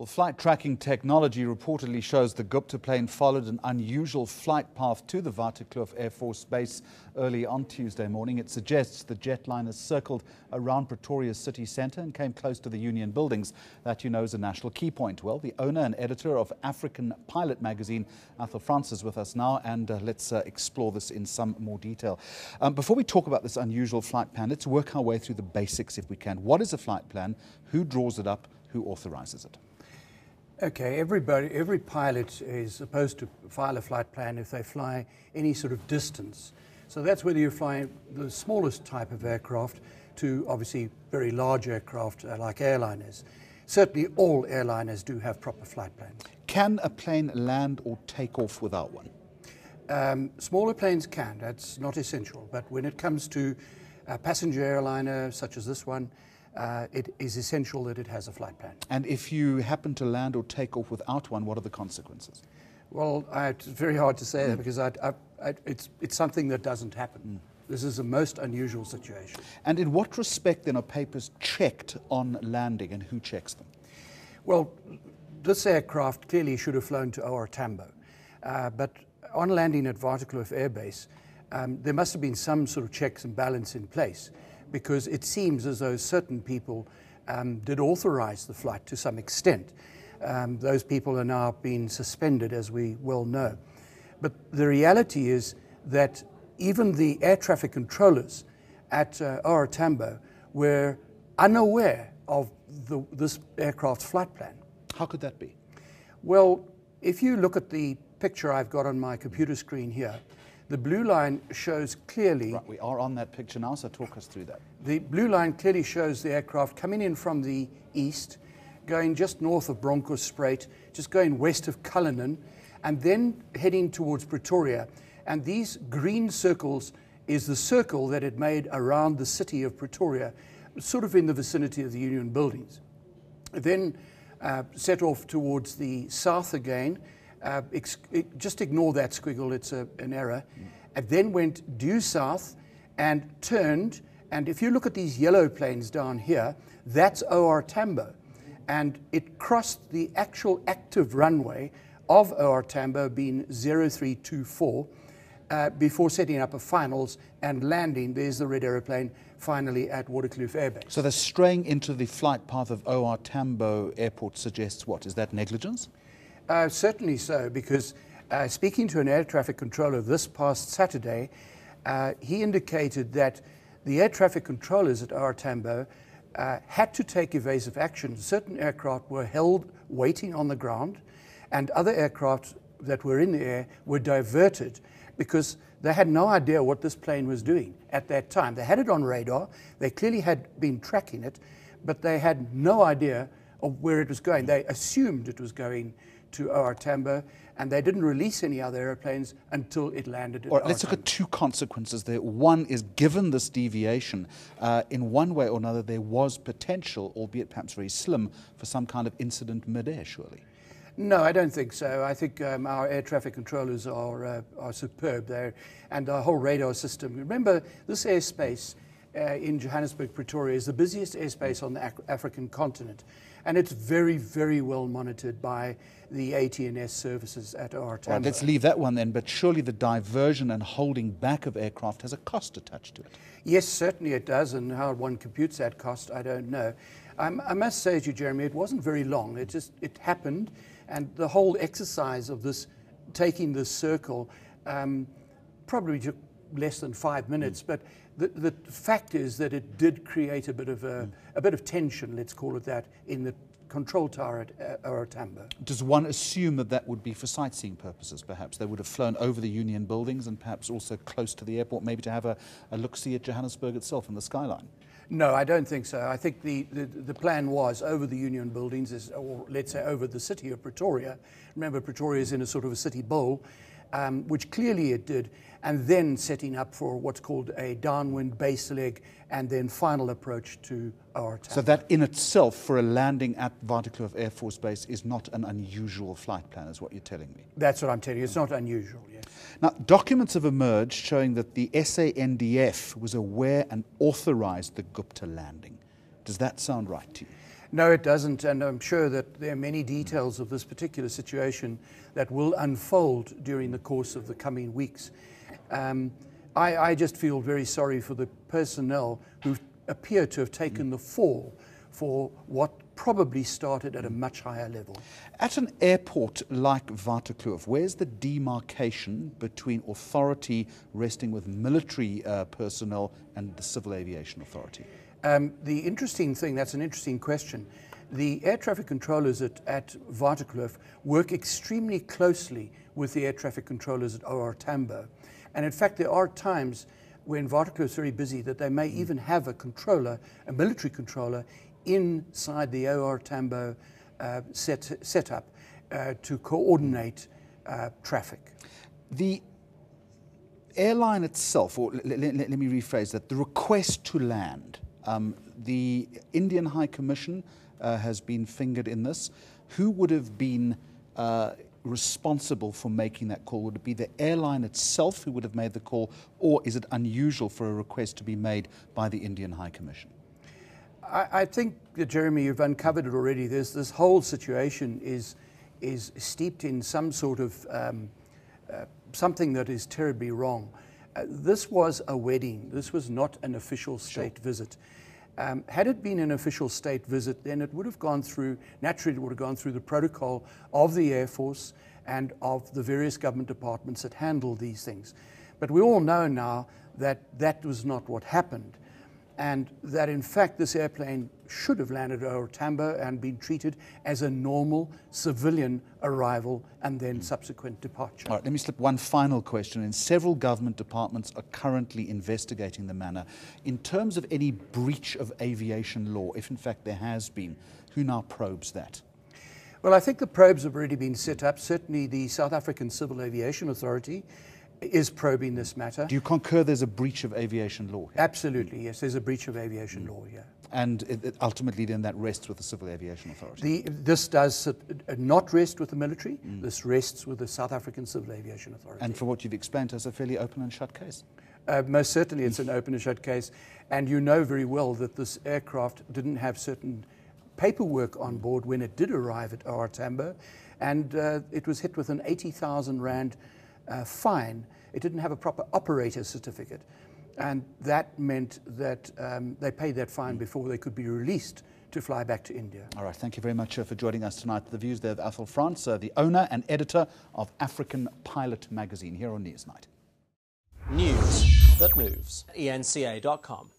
Well, flight tracking technology reportedly shows the Gupta plane followed an unusual flight path to the Waterkloof Air Force base early on Tuesday morning. It suggests the jetliner circled around Pretoria's city centre and came close to the Union buildings. That, you know, is a national key point. Well, the owner and editor of African Pilot magazine, Athol Franz, is with us now, and let's explore this in some more detail. Before we talk about this unusual flight plan, let's work our way through the basics if we can. What is a flight plan? Who draws it up? Who authorises it? Okay, every pilot is supposed to file a flight plan if they fly any sort of distance. So that's whether you fly the smallest type of aircraft to obviously very large aircraft like airliners. Certainly all airliners do have proper flight plans. Can a plane land or take off without one? Smaller planes can, that's not essential. But when it comes to a passenger airliner such as this one, it is essential that it has a flight plan. And if you happen to land or take off without one, what are the consequences? Well, it's very hard to say that because it's something that doesn't happen. This is a most unusual situation. And in what respect then are papers checked on landing, and who checks them? Well, this aircraft clearly should have flown to OR Tambo, but on landing at Waterkloof Air Base, there must have been some sort of checks and balance in place, because it seems as though certain people did authorize the flight to some extent. Those people are now being suspended, as we well know. But the reality is that even the air traffic controllers at OR Tambo were unaware of this aircraft's flight plan. How could that be? Well, if you look at the picture I've got on my computer screen here, the blue line shows clearly... Right, we are on that picture now, so talk us through that. The blue line clearly shows the aircraft coming in from the east, going just north of Bronkhorstspruit, just going west of Cullinan, and then heading towards Pretoria. And these green circles is the circle that it made around the city of Pretoria, sort of in the vicinity of the Union buildings. Then set off towards the south again. Just ignore that squiggle, it's an error. And then went due south and turned, and if you look at these yellow planes down here, that's OR Tambo. And it crossed the actual active runway of OR Tambo, being 0324, before setting up a finals and landing. There's the red aeroplane finally at Waterkloof Air Base. So the straying into the flight path of OR Tambo Airport suggests what? Is that negligence? Certainly so, because speaking to an air traffic controller this past Saturday, he indicated that the air traffic controllers at OR Tambo had to take evasive action. Certain aircraft were held waiting on the ground, and other aircraft that were in the air were diverted because they had no idea what this plane was doing at that time. They had it on radar, they clearly had been tracking it, but they had no idea of where it was going. They assumed it was going to OR Tambo, and they didn't release any other airplanes until it landed at OR Tambo. Let's look at two consequences there. One is, given this deviation, in one way or another, there was potential, albeit perhaps very slim, for some kind of incident mid-air, surely. No, I don't think so. I think our air traffic controllers are superb there, and our whole radar system. Remember, this airspace in Johannesburg, Pretoria, is the busiest airspace on the African continent, and it's very, very well monitored by the AT&S services at OR Tambo. Right, let's leave that one then, but surely the diversion and holding back of aircraft has a cost attached to it. Yes, certainly it does, and how one computes that cost, I don't know. I must say to you, Jeremy, it wasn't very long. It happened, and the whole exercise of this, taking this circle, probably took less than 5 minutes, but the fact is that it did create a bit of tension, let's call it that, in the control tower at OR Tambo. Does one assume that that would be for sightseeing purposes, perhaps? They would have flown over the Union buildings and perhaps also close to the airport, maybe to have a look-see at Johannesburg itself and the skyline? No, I don't think so. I think the plan was over the Union buildings, or let's say over the city of Pretoria. Remember, Pretoria is in a sort of a city bowl, which clearly it did, and then setting up for what's called a downwind base leg and then final approach to OR Tambo. So that in itself, for a landing at Waterkloof Air Force Base, is not an unusual flight plan, is what you're telling me? That's what I'm telling you. It's not unusual, yes. Now, documents have emerged showing that the SANDF was aware and authorized the Gupta landing. Does that sound right to you? No, it doesn't, and I'm sure that there are many details of this particular situation that will unfold during the course of the coming weeks. I just feel very sorry for the personnel who appear to have taken the fall for what probably started at a much higher level. At an airport like Waterkloof, where's the demarcation between authority resting with military personnel and the Civil Aviation Authority? The interesting thing, that's an interesting question. The air traffic controllers at Waterkloof work extremely closely with the air traffic controllers at OR Tambo. And in fact, there are times when Waterkloof is very busy that they may even have a controller, a military controller, inside the OR Tambo setup to coordinate traffic. The airline itself, or let me rephrase that, the request to land, the Indian High Commission has been fingered in this. Who would have been responsible for making that call? Would it be the airline itself who would have made the call, or is it unusual for a request to be made by the Indian High Commission? I think that, Jeremy, you've uncovered it already. This whole situation is steeped in some sort of something that is terribly wrong. This was a wedding. This was not an official state visit. Had it been an official state visit, then it would have gone through, naturally it would have gone through the protocol of the Air Force and of the various government departments that handle these things. But we all know now that that was not what happened, and that in fact this airplane should have landed at OR Tambo and been treated as a normal civilian arrival and then subsequent departure. All right, let me slip one final question. And several government departments are currently investigating the matter. In terms of any breach of aviation law, if in fact there has been, who now probes that? Well, I think the probes have already been set up. Certainly the South African Civil Aviation Authority is probing this matter. Do you concur there's a breach of aviation law here? Absolutely, yes. There's a breach of aviation law here. And ultimately then that rests with the Civil Aviation Authority? This does not rest with the military. This rests with the South African Civil Aviation Authority. And for what you've explained to us, a fairly open and shut case? Most certainly it's an open and shut case. And you know very well that this aircraft didn't have certain paperwork on board when it did arrive at OR Tambo. And it was hit with an 80,000 Rand fine. It didn't have a proper operator certificate, and that meant that they paid that fine before they could be released to fly back to India. All right, thank you very much for joining us tonight. The views there of Athol Franz, the owner and editor of African Pilot magazine, here on Newsnight. News that moves. eNCA.com.